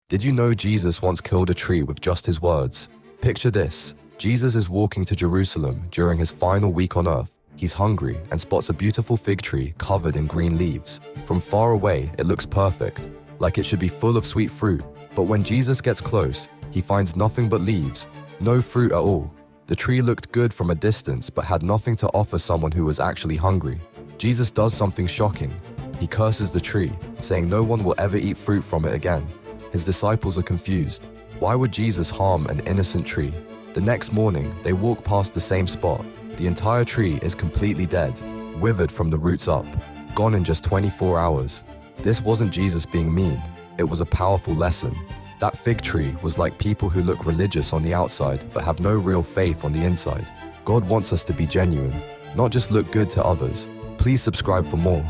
Did you know Jesus once killed a tree with just his words? Picture this. Jesus is walking to Jerusalem during his final week on earth. He's hungry and spots a beautiful fig tree covered in green leaves. From far away, it looks perfect, like it should be full of sweet fruit. But when Jesus gets close, he finds nothing but leaves, no fruit at all. The tree looked good from a distance, but had nothing to offer someone who was actually hungry. Jesus does something shocking. He curses the tree, saying no one will ever eat fruit from it again. His disciples are confused. Why would Jesus harm an innocent tree? The next morning, they walk past the same spot. The entire tree is completely dead, withered from the roots up, gone in just 24 hours. This wasn't Jesus being mean. It was a powerful lesson. That fig tree was like people who look religious on the outside but have no real faith on the inside. God wants us to be genuine, not just look good to others. Please subscribe for more.